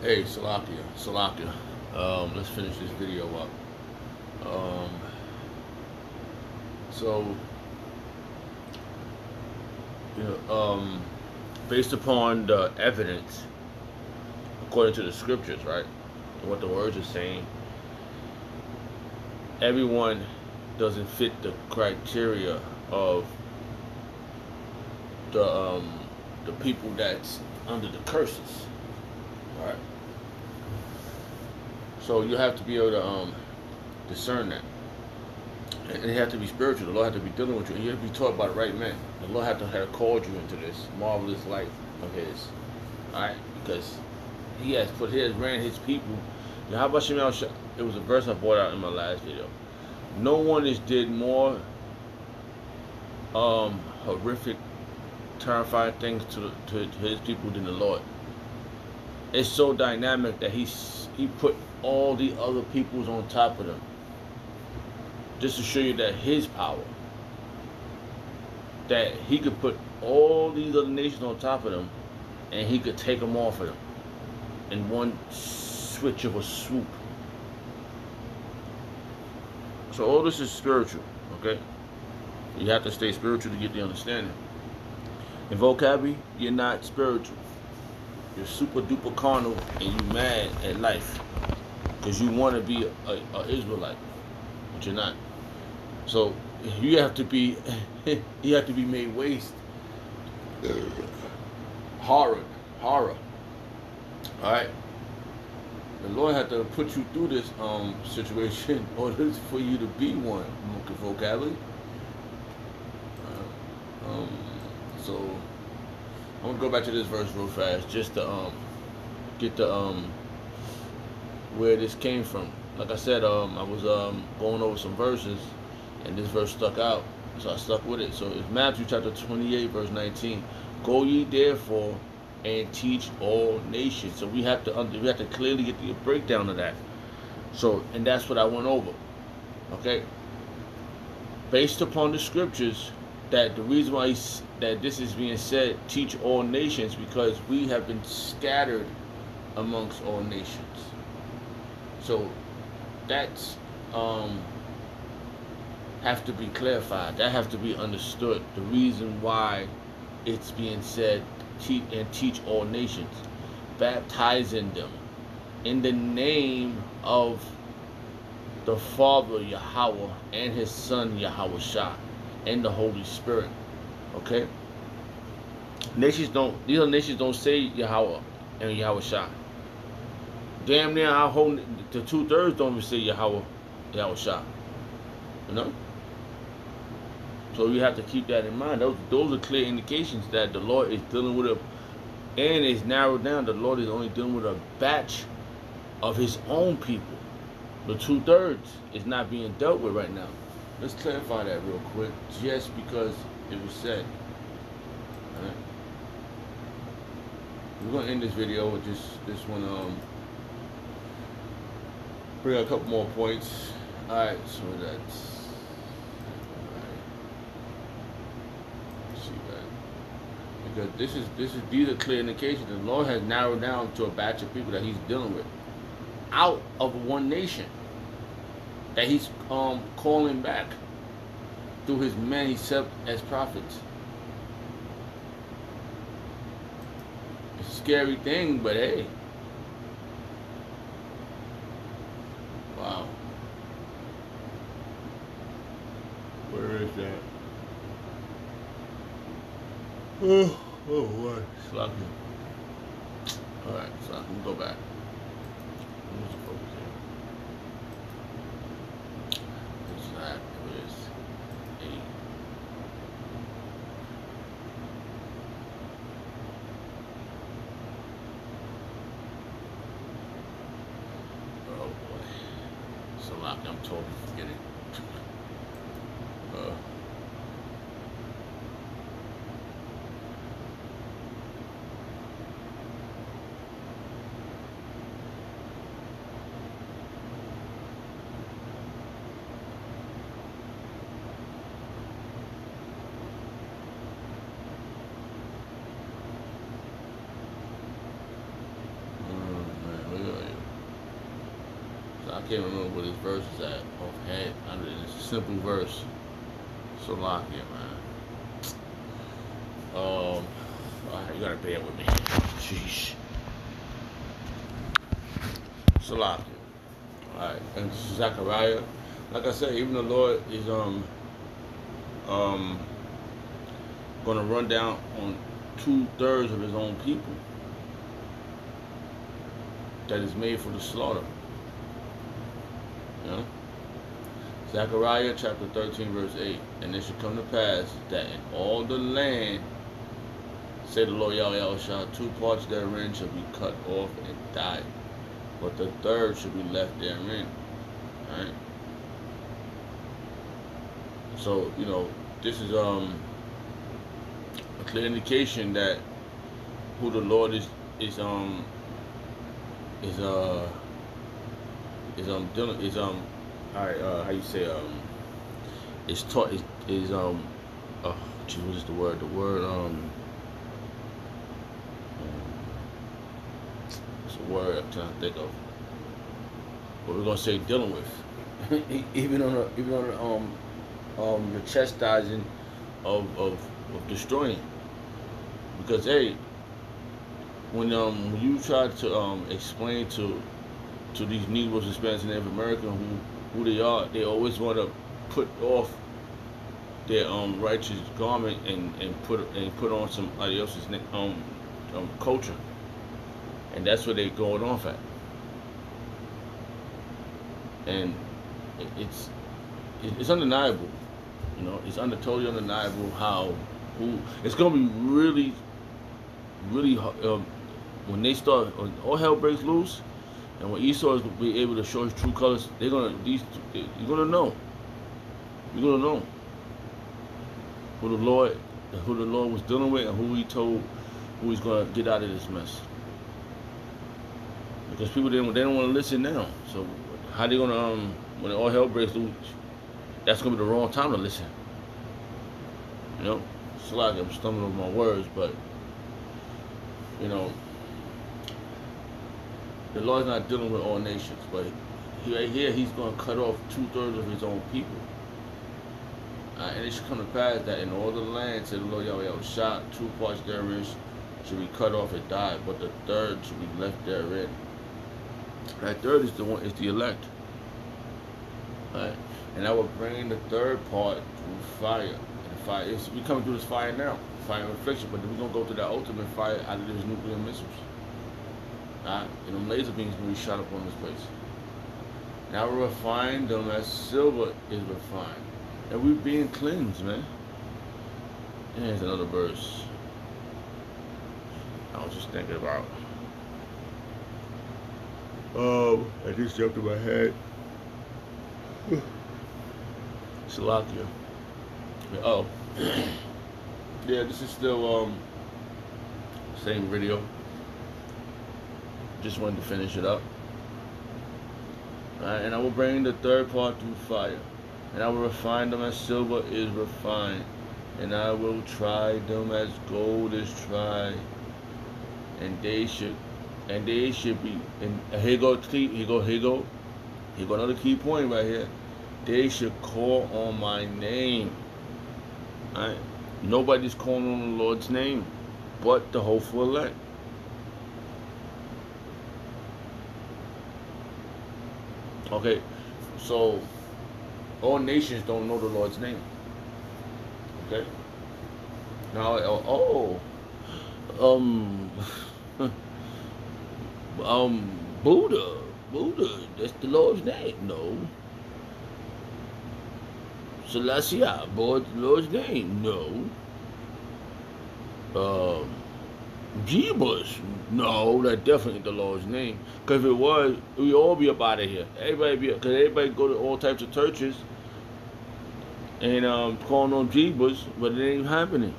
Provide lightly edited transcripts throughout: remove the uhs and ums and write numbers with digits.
Hey, Salakia, Salakia. Let's finish this video up. Um, so, you know, based upon the evidence, according to the scriptures, right, and what the words are saying, everyone doesn't fit the criteria of the um, the people that's under the curses, right? So you have to be able to discern that. And it had to be spiritual. The Lord had to be dealing with you. And you have to be taught by the right man. The Lord had to have called you into this marvelous life of His. Alright? Because He has ran His people. Now, how about Shemal? It was a verse I brought out in my last video. No one has did more horrific, terrifying things to His people than the Lord. It's so dynamic that He put all the other peoples on top of them. Just to show you that His power, that He could put all these other nations on top of them, and He could take them off of them in one switch of a swoop. So all this is spiritual, okay? You have to stay spiritual to get the understanding. In vocabulary, you're not spiritual. You're super duper carnal, and you mad at life because you want to be a Israelite, but you're not. So you have to be you have to be made waste. Horror. All right. The Lord had to put you through this situation in order for you to be one. Vocabulary. Um, so I'm gonna go back to this verse real fast, just to get the where this came from. Like I said, I was going over some verses, and this verse stuck out, so I stuck with it. So it's Matthew chapter 28, verse 19. Go ye therefore and teach all nations. So we have to clearly get the breakdown of that. So, and that's what I went over. Okay, based upon the scriptures, that the reason why that this is being said, teach all nations, because we have been scattered amongst all nations. So that's have to be clarified. That have to be understood. The reason why it's being said, teach all nations, baptizing them in the name of the Father Yahweh and His Son Yahweh Shah and the Holy Spirit. Okay? These other nations don't say Yahweh and Yahweh Shah. Damn near our whole, the 2/3 don't even say Yahweh Shah. You know? So you have to keep that in mind. Those are clear indications that the Lord is dealing with and it's narrowed down. The Lord is only dealing with a batch of His own people. The 2/3 is not being dealt with right now. Let's clarify that real quick, just because it was said. All right. We're gonna end this video with this one. Bring out a couple more points. All right, so that's. Because these are clear indications. The Lord has narrowed down to a batch of people that He's dealing with out of one nation that He's calling back through His men He set as prophets. It's a scary thing, but hey, wow, where is that? Oh, what? Sloppy. Alright, so I can go back. Where's the focus here? It's not. It is 8. Oh boy. So like I'm totally forgetting. Uh, I can't remember what his verse is at offhand. It's a simple verse. So lock here, man. Alright, you gotta bear with me. Sheesh. Salakia. Alright, and Zechariah. Like I said, even the Lord is gonna run down on 2/3 of his own people that is made for the slaughter. You know? Zechariah chapter 13 verse 8. And it shall come to pass that in all the land, say the Lord Yahweh shall 2 parts therein shall be cut off and die, but the 3rd shall be left therein. Alright? So, you know, this is a clear indication that who the Lord is dealing alright, how you say it's taught is oh gee, what is the word? The word it's a word I'm trying to think of. What we're gonna say dealing with. even on the chastising of destroying. Because hey, when you try to explain to these Negroes, Hispanics, and Native Americans who they are, they always want to put off their righteous garment and put on somebody else's culture, and that's what they're going off at. And it's undeniable, you know. It's totally undeniable it's gonna be really when they start, when all hell breaks loose, and when Esau is be able to show his true colors, you're gonna know who the Lord was dealing with and who he's gonna get out of this mess. Because people they don't want to listen now. So how they gonna when all hell breaks loose? That's gonna be the wrong time to listen. You know, it's like I'm stumbling over my words, but you know, the Lord's not dealing with all nations, but right here he's gonna cut off 2/3 of his own people. And it should come to pass that in all the land, said the Lord Yahweh shot 2 parts therein should be cut off and die, but the 3rd should be left therein. That 3rd is the elect. Right? And I will bring the 3rd part through fire. And the fire we coming through this fire now, fire of affliction, but then we're gonna go through that ultimate fire out of these nuclear missiles. Alright? And them laser beams will be shot up on this place. And I will refine them as silver is refined. And we're being cleansed, man. And here's another verse I was just thinking about. I just jumped in my head. Salakia. Oh. Yeah, this is still same video. Just wanted to finish it up. Alright, and I will bring the 3rd part through fire. And I will refine them as silver is refined. And I will try them as gold is tried. And they should be, and here go another key point right here. They should call on my name. Alright? Nobody's calling on the Lord's name but the hopeful elect. Okay, so all nations don't know the Lord's name. Okay? Now, Buddha, that's the Lord's name. No. Selassie, boy, the Lord's name. No. Jeebus, no, that definitely ain't the Lord's name. Because if it was, we all be up out of here. Because everybody go to all types of churches and calling on Jeebus, but it ain't happening.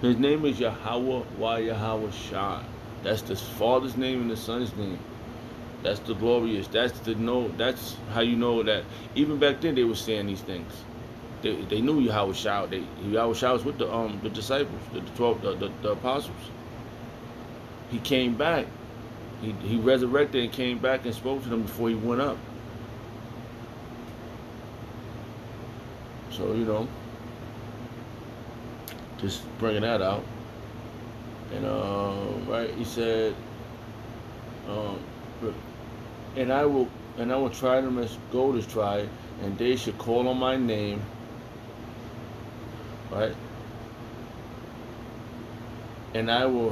His name is Yahweh Yahweh Shah. That's the Father's name and the Son's name. That's the glorious. That's how you know that. Even back then they were saying these things. They knew Yahweh Shah. Yahweh Shah was with the disciples, the 12, the apostles. He came back He resurrected and came back and spoke to them before he went up. So, just bringing that out. And right, he said, um, and I will try them as gold is tried, and they should call on my name, right? And I will